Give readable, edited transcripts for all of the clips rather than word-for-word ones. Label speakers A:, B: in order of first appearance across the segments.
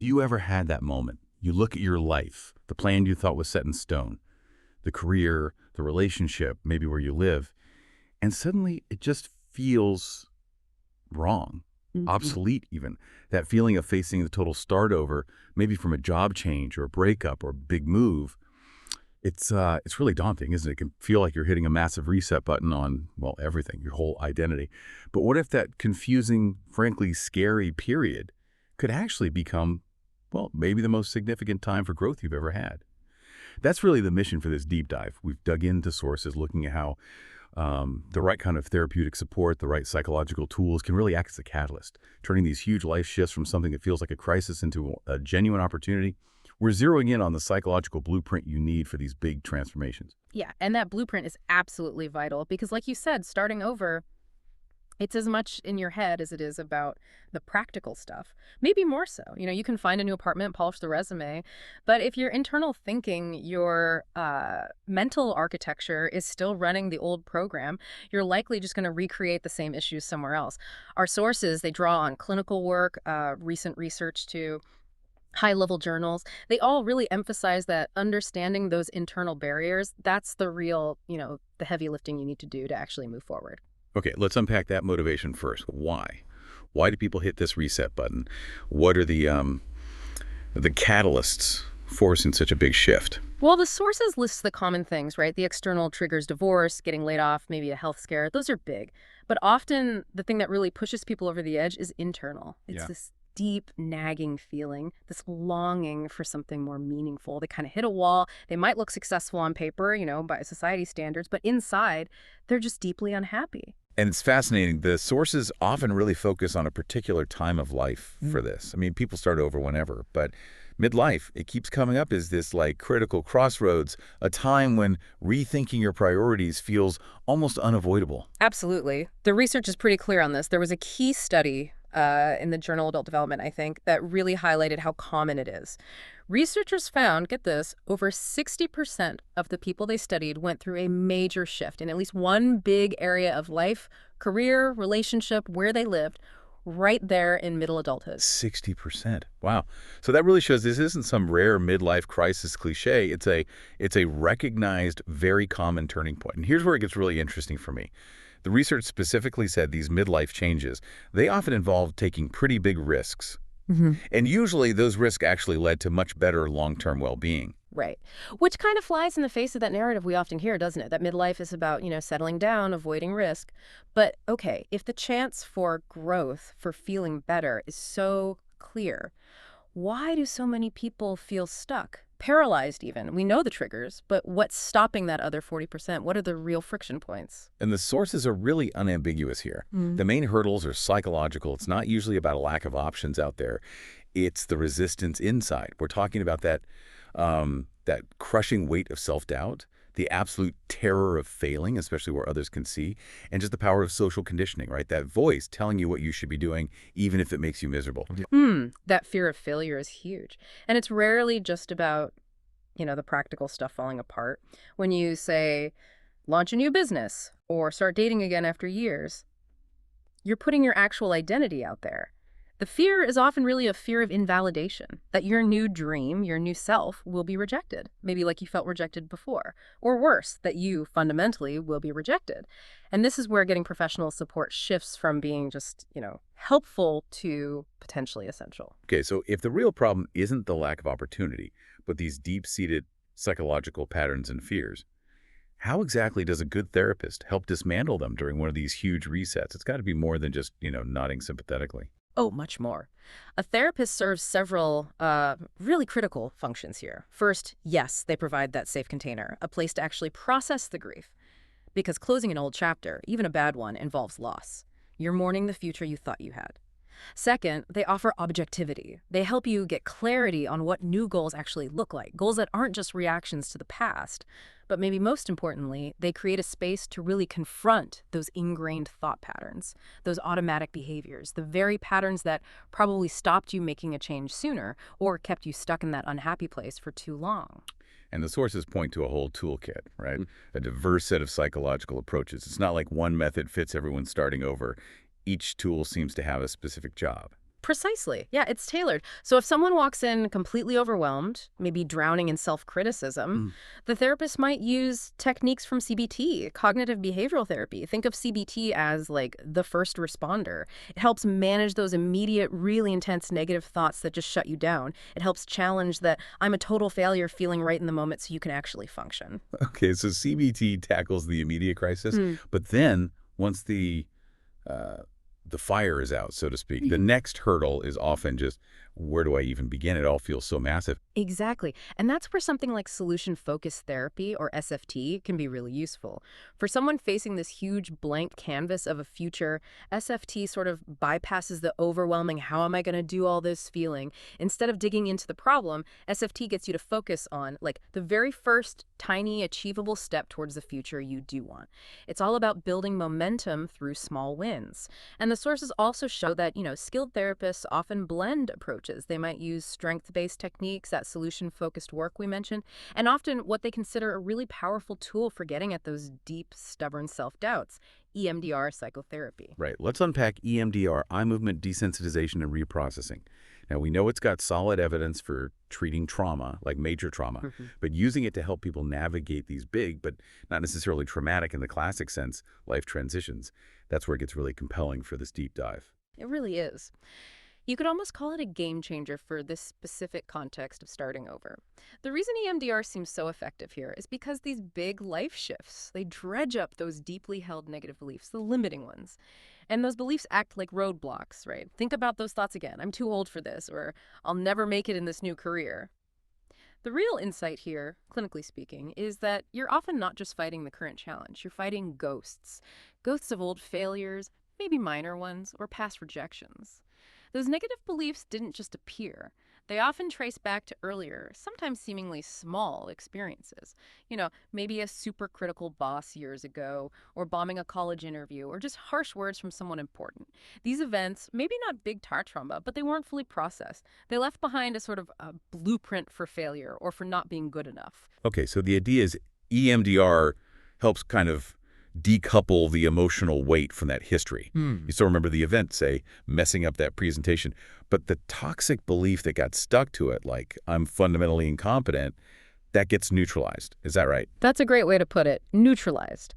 A: You ever had that moment? You look at your life, the plan you thought was set in stone, the career, the relationship, maybe where you live, and suddenly it just feels wrong,
B: Mhm.
A: obsolete even. That feeling of facing the total start over, maybe from a job change or a breakup or a big move, it's really daunting, isn't it? It can feel like you're hitting a massive reset button on, well, everything, your whole identity. But what if that confusing, frankly scary period could actually become, well, maybe the most significant time for growth you've ever had? That's really the mission for this deep dive. We've dug into sources looking at how the right kind of therapeutic support, the right psychological tools can really act as a catalyst, turning these huge life shifts from something that feels like a crisis into a genuine opportunity. We're zeroing in on the psychological blueprint you need for these big transformations.
B: Yeah, and that blueprint is absolutely vital because, like you said, starting over, it's as much in your head as it is about the practical stuff. Maybe more so. You can find a new apartment, polish the resume, but if your internal thinking, your mental architecture is still running the old program, you're likely just going to recreate the same issues somewhere else. Our sources, they draw on clinical work, recent research too, high-level journals. They all really emphasize that understanding those internal barriers, that's the real, the heavy lifting you need to do to actually move forward.
A: Okay, let's unpack that motivation first. Why? Why do people hit this reset button? What are the catalysts forcing such a big shift?
B: Well, the sources list the common things, right? The external triggers divorce, getting laid off, maybe a health scare. Those are big. But often the thing that really pushes people over the edge is internal. It's
A: Yeah.
B: this deep nagging feeling, this longing for something more meaningful. They kind of hit a wall. They might look successful on paper, by society standards, but inside, they're just deeply unhappy.
A: And it's fascinating. The sources often really focus on a particular time of life for this. I mean, people start over whenever, but midlife, it keeps coming up as this like critical crossroads, a time when rethinking your priorities feels almost unavoidable.
B: Absolutely. The research is pretty clear on this. There was a key study in the journal Adult Development, I think, that really highlighted how common it is. Researchers found, get this, over 60% of the people they studied went through a major shift in at least one big area of life, career, relationship, where they lived, right there in middle adulthood.
A: 60%. Wow. So that really shows this isn't some rare midlife crisis cliche. It's a recognized, very common turning point. And here's where it gets really interesting for me. The research specifically said these midlife changes, they often involve taking pretty big risks. And usually those risks actually led to much better long-term well-being.
B: Right. Which kind of flies in the face of that narrative we often hear, doesn't it? That midlife is about, settling down, avoiding risk. But okay, if the chance for growth, for feeling better is so clear, why do so many people feel stuck? Paralyzed even. We know the triggers, but what's stopping that other 40%? What are the real friction points?
A: And the sources are really unambiguous here.
B: Mm.
A: The main hurdles are psychological. It's not usually about a lack of options out there. It's the resistance inside. We're talking about that crushing weight of self-doubt, the absolute terror of failing, especially where others can see, and just the power of social conditioning, right? That voice telling you what you should be doing, even if it makes you miserable. Yeah.
B: That fear of failure is huge. And it's rarely just about, the practical stuff falling apart. When you say, launch a new business or start dating again after years, you're putting your actual identity out there. The fear is often really a fear of invalidation, that your new dream, your new self, will be rejected, maybe like you felt rejected before, or worse, that you fundamentally will be rejected. And this is where getting professional support shifts from being just, helpful to potentially essential.
A: Okay, so if the real problem isn't the lack of opportunity, but these deep-seated psychological patterns and fears, how exactly does a good therapist help dismantle them during one of these huge resets? It's got to be more than just, nodding sympathetically.
B: Oh, much more. A therapist serves several really critical functions here. First, yes, they provide that safe container, a place to actually process the grief. Because closing an old chapter, even a bad one, involves loss. You're mourning the future you thought you had. Second, they offer objectivity. They help you get clarity on what new goals actually look like, goals that aren't just reactions to the past. But maybe most importantly, they create a space to really confront those ingrained thought patterns, those automatic behaviors, the very patterns that probably stopped you making a change sooner or kept you stuck in that unhappy place for too long.
A: And the sources point to a whole toolkit, right? A diverse set of psychological approaches. It's not like one method fits everyone starting over. Each tool seems to have a specific job.
B: Precisely. Yeah, it's tailored. So if someone walks in completely overwhelmed, maybe drowning in self-criticism,
A: Mm.
B: the therapist might use techniques from CBT, cognitive behavioral therapy. Think of CBT as like the first responder. It helps manage those immediate, really intense negative thoughts that just shut you down. It helps challenge that I'm a total failure feeling right in the moment so you can actually function.
A: Okay, so CBT tackles the immediate crisis, but then once uh, the fire is out, so to speak, the next hurdle is often just, where do I even begin? It all feels so massive.
B: Exactly. And that's where something like solution-focused therapy, or SFT, can be really useful. For someone facing this huge blank canvas of a future, SFT sort of bypasses the overwhelming, how am I going to do all this feeling? Instead of digging into the problem, SFT gets you to focus on, like, the very first tiny, achievable step towards the future you do want. It's all about building momentum through small wins. And the sources also show that, skilled therapists often blend approaches. They might use strength-based techniques, that solution-focused work we mentioned, and often what they consider a really powerful tool for getting at those deep, stubborn self-doubts, EMDR psychotherapy.
A: Right. Let's unpack EMDR, eye movement desensitization and reprocessing. Now, we know it's got solid evidence for treating trauma, like major trauma, but using it to help people navigate these big, but not necessarily traumatic in the classic sense, life transitions. That's where it gets really compelling for this deep dive.
B: It really is. You could almost call it a game changer for this specific context of starting over. The reason EMDR seems so effective here is because these big life shifts, they dredge up those deeply held negative beliefs, the limiting ones. And those beliefs act like roadblocks, right? Think about those thoughts again. I'm too old for this, or I'll never make it in this new career. The real insight here, clinically speaking, is that you're often not just fighting the current challenge. You're fighting ghosts. Ghosts of old failures, maybe minor ones, or past rejections. Those negative beliefs didn't just appear. They often trace back to earlier, sometimes seemingly small experiences. Maybe a super critical boss years ago, or bombing a college interview, or just harsh words from someone important. These events, maybe not big trauma, but they weren't fully processed. They left behind a sort of a blueprint for failure or for not being good enough.
A: Okay, so the idea is EMDR helps kind of decouple the emotional weight from that history. You still remember the event, say, messing up that presentation, but the toxic belief that got stuck to it, like I'm fundamentally incompetent, that gets neutralized. Is that right?
B: That's a great way to put it, neutralized.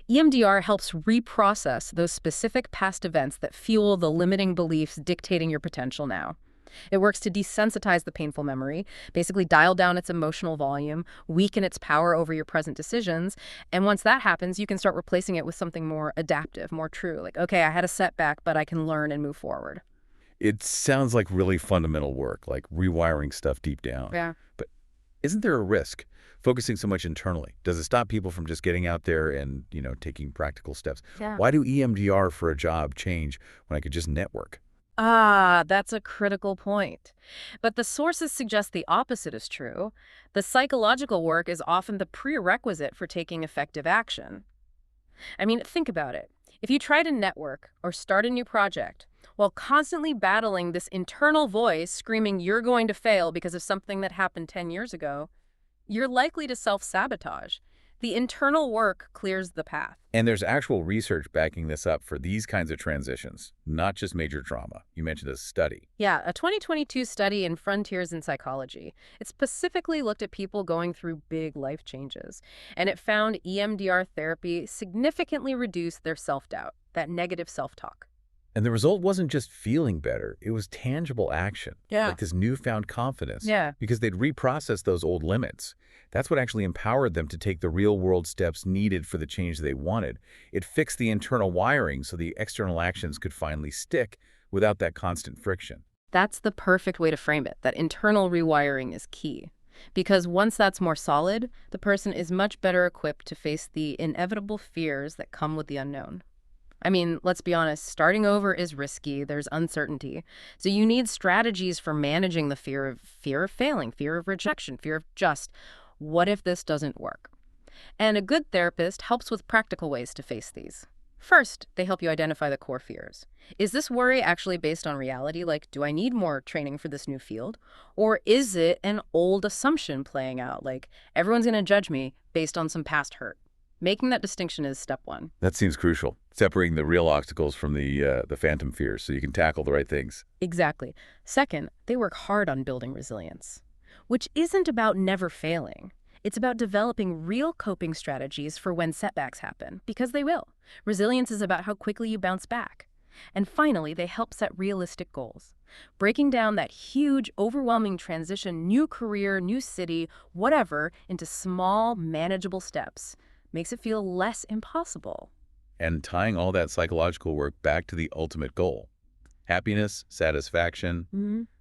B: EMDR helps reprocess those specific past events that fuel the limiting beliefs dictating your potential now. It works to desensitize the painful memory, basically dial down its emotional volume, weaken its power over your present decisions, and once that happens, you can start replacing it with something more adaptive, more true, like, okay, I had a setback, but I can learn and move forward.
A: It sounds like really fundamental work, like rewiring stuff deep down.
B: Yeah.
A: But isn't there a risk focusing so much internally? Does it stop people from just getting out there and, taking practical steps?
B: Yeah.
A: Why do EMDR for a job change when I could just network?
B: That's a critical point. But the sources suggest the opposite is true. The psychological work is often the prerequisite for taking effective action. I mean, think about it. If you try to network or start a new project while constantly battling this internal voice screaming you're going to fail because of something that happened 10 years ago, you're likely to self-sabotage. The internal work clears the path.
A: And there's actual research backing this up for these kinds of transitions, not just major trauma. You mentioned a study.
B: Yeah, a 2022 study in Frontiers in Psychology. It specifically looked at people going through big life changes, and it found EMDR therapy significantly reduced their self-doubt, that negative self-talk.
A: And the result wasn't just feeling better, it was tangible action.
B: Yeah.
A: Like this newfound confidence.
B: Yeah.
A: Because they'd reprocessed those old limits. That's what actually empowered them to take the real-world steps needed for the change they wanted. It fixed the internal wiring so the external actions could finally stick without that constant friction.
B: That's the perfect way to frame it, that internal rewiring is key. Because once that's more solid, the person is much better equipped to face the inevitable fears that come with the unknown. I mean, let's be honest, starting over is risky. There's uncertainty. So you need strategies for managing the fear of failing, fear of rejection, fear of just, what if this doesn't work? And a good therapist helps with practical ways to face these. First, they help you identify the core fears. Is this worry actually based on reality? Like, do I need more training for this new field? Or is it an old assumption playing out? Like, everyone's going to judge me based on some past hurt? Making that distinction is step one.
A: That seems crucial, separating the real obstacles from the phantom fears so you can tackle the right things.
B: Exactly. Second, they work hard on building resilience, which isn't about never failing. It's about developing real coping strategies for when setbacks happen, because they will. Resilience is about how quickly you bounce back. And finally, they help set realistic goals. Breaking down that huge, overwhelming transition, new career, new city, whatever, into small, manageable steps makes it feel less impossible.
A: And tying all that psychological work back to the ultimate goal. Happiness, satisfaction.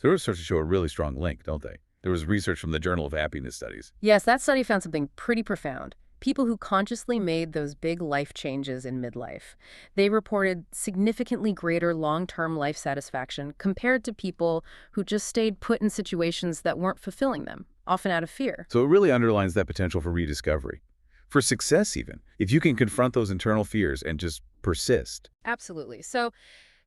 A: Sort of starts to show a really strong link, don't they? There was research from the Journal of Happiness Studies.
B: Yes, that study found something pretty profound. People who consciously made those big life changes in midlife, they reported significantly greater long-term life satisfaction compared to people who just stayed put in situations that weren't fulfilling them, often out of fear.
A: So it really underlines that potential for rediscovery. For success even, if you can confront those internal fears and just persist.
B: Absolutely. So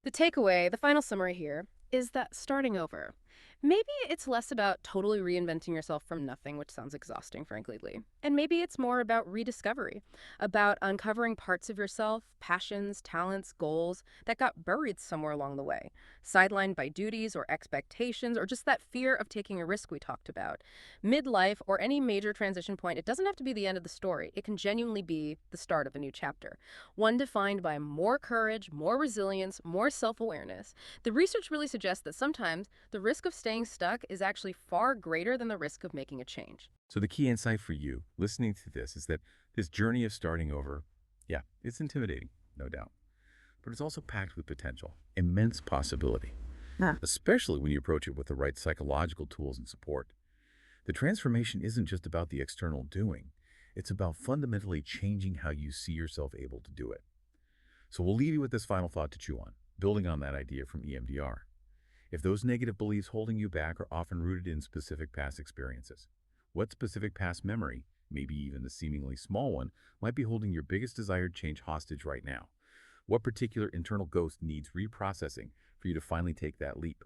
B: the takeaway, the final summary here, is that starting over. Maybe it's less about totally reinventing yourself from nothing, which sounds exhausting, frankly. And maybe it's more about rediscovery, about uncovering parts of yourself, passions, talents, goals that got buried somewhere along the way, sidelined by duties or expectations, or just that fear of taking a risk we talked about. Midlife or any major transition point, it doesn't have to be the end of the story. It can genuinely be the start of a new chapter, one defined by more courage, more resilience, more self-awareness. The research really suggests that sometimes the risk of staying stuck is actually far greater than the risk of making a change.
A: So the key insight for you listening to this is that this journey of starting over, yeah, it's intimidating, no doubt. But it's also packed with potential, immense possibility, especially when you approach it with the right psychological tools and support. The transformation isn't just about the external doing. It's about fundamentally changing how you see yourself able to do it. So we'll leave you with this final thought to chew on, building on that idea from EMDR. If those negative beliefs holding you back are often rooted in specific past experiences, what specific past memory, maybe even the seemingly small one, might be holding your biggest desired change hostage right now? What particular internal ghost needs reprocessing for you to finally take that leap?